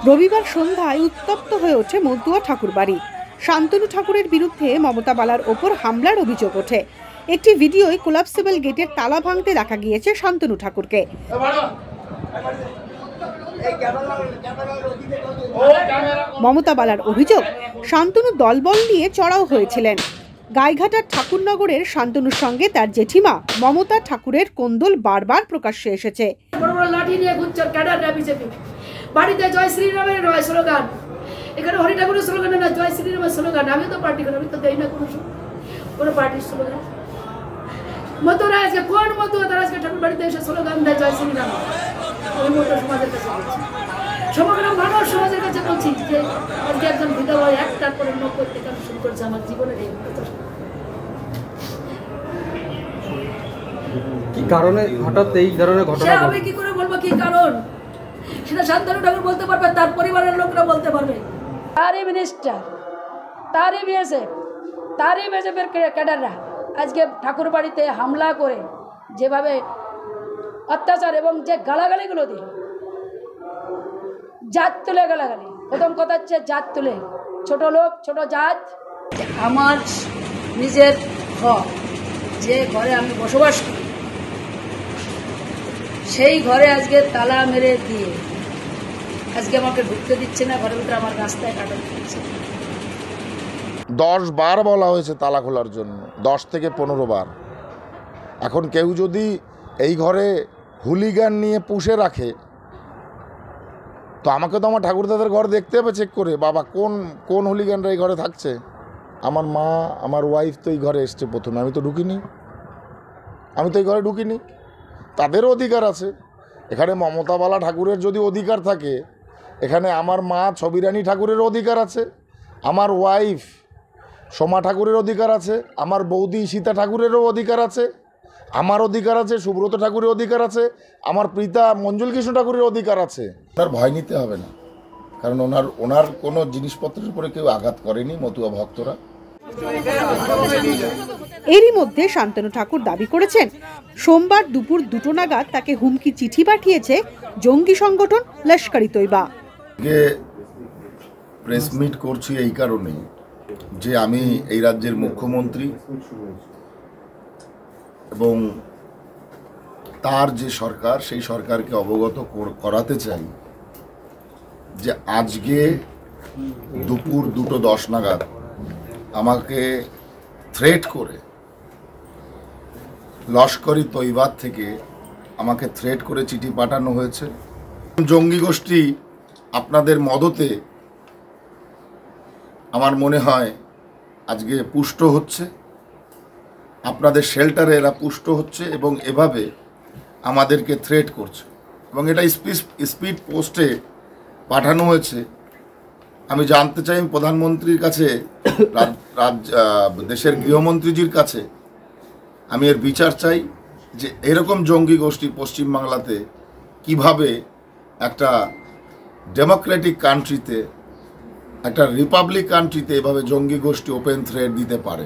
রবিবার সন্ধ্যায় উত্তপ্ত হয়ে ওঠে মতুয়া ঠাকুরবাড়ি। শান্তনু ঠাকুরের বিরুদ্ধে মমতা বালার ওপর হামলার অভিযোগ ওঠে। একটি ভিডিওয় কোলাপসেবল গেটের তালা ভাঙতে দেখা গিয়েছে শান্তনু ঠাকুরকে। মমতা বালার অভিযোগ, শান্তনু দলবল নিয়ে চড়াও হয়েছিলেন। গাইঘাটার ঠাকুরনগরের শান্তনুর সঙ্গে তার জেঠিমা মমতা ঠাকুরের কোন্দল বারবার প্রকাশ্যে এসেছে। বাড়িতে জয় শ্রীরামের নয় স্লোগান, এখানে হরি ঠাকুরের স্লোগান না, জয় শ্রীরামের স্লোগান। আমি তো পার্টি করি, আমি তো দেই না কোনো পার্টির স্লোগান। মতুরা আজকে কোন মতুয়া তারা আজকে ঠাকুর বাড়িতে এসে স্লোগান দেয় জয় শ্রীরাম? ওই মতো সমাজের কাছে বলছি, সমগ্র মানব সমাজের কাছে বলছি যে আজকে একজন বিধবা একটার পরে 90 থেকে শুরু করছে আমার জীবনের এই কি কারণে হঠাৎ এই ধরনের ঘটনা? আমি কি করে বলবো কি কারণ? সেটা শান্তনু ঠাকুর বলতে পারবে, তার পরিবারের লোকরা বলতে পারবে। তারই মিনিস্টার, তারই বিএসএফ, তারই বিএসএফের ক্যাডাররা আজকে ঠাকুর বাড়িতে হামলা করে যেভাবে অত্যাচার এবং যে গালাগালিগুলো দিয়ে, জাত তুলে গালাগালি। প্রথম কথা হচ্ছে জাত তুলে, ছোট লোক, ছোট জাত। আমার নিজের ঘর, যে ঘরে আমি বসবাস করি, সেই ঘরে আজকে তালা মেরে দিয়ে আজকে আমাকে ঢুকতে দিচ্ছে না, ঘরের ভিতরে আমার রাস্তায় কাটাতে দিচ্ছে। 10 বার বলা হয়েছে তালা খোলার জন্য, 10 থেকে 15 বার। এখন কেউ যদি এই ঘরে হুলিগান নিয়ে পুষে রাখে, তো আমাকে তো আমার ঠাকুরদাদের ঘর দেখতে হবে চেক করে, বাবা কোন কোন হুলিগানরা এই ঘরে থাকছে। আমার মা, আমার ওয়াইফ তো এই ঘরে এসছে প্রথমে, আমি তো ঢুকিনি, আমি তো এই ঘরে ঢুকিনি। তাদেরও অধিকার আছে। এখানে মমতা বালা ঠাকুরের যদি অধিকার থাকে, এখানে আমার মা ছবিরানী ঠাকুরের অধিকার আছে, আমার ওয়াইফ সোমা ঠাকুরের অধিকার আছে, আমার বৌদি সীতা ঠাকুরেরও অধিকার আছে, আমার অধিকার আছে, সুব্রত ঠাকুরের অধিকার আছে, আমার পিতা মঞ্জুল কৃষ্ণ ঠাকুরের অধিকার আছে। তার ভয় নিতে হবে না, কারণ ওনার কোনো জিনিসপত্রের উপরে কেউ আঘাত করেনি মতুয়া ভক্তরা। এরই মধ্যে শান্তনু ঠাকুর দাবি করেছেন, সোমবার দুপুর 2টো নাগাদ তাকে হুমকি চিঠি পাঠিয়েছে জঙ্গি সংগঠন লস্কর-ই-তৈবা। প্রেস মিট করছি এই কারণেই যে আমি এই রাজ্যের মুখ্যমন্ত্রী এবং তার যে সরকার, সেই সরকারকে অবগত করাতে চাই যে আজকে দুপুর 2:10 নাগাদ আমাকে থ্রেট করে লস্কর-ই-তৈবা থেকে আমাকে থ্রেট করে চিঠি পাঠানো হয়েছে। জঙ্গি গোষ্ঠী আপনাদের মদতে আমার মনে হয় আজকে পুষ্ট হচ্ছে, আপনাদের শেল্টারে এরা পুষ্ট হচ্ছে এবং এভাবে আমাদেরকে থ্রেট করছে এবং এটা স্পিড পোস্টে পাঠানো হয়েছে। আমি জানতে চাই প্রধানমন্ত্রীর কাছে, দেশের গৃহমন্ত্রীজির কাছে আমি এর বিচার চাই যে এরকম জঙ্গি গোষ্ঠী পশ্চিমবাংলাতে কিভাবে একটা ডেমোক্রেটিক কান্ট্রিতে, একটা রিপাবলিক কান্ট্রিতে এভাবে জঙ্গি গোষ্ঠী ওপেন থ্রেট দিতে পারে।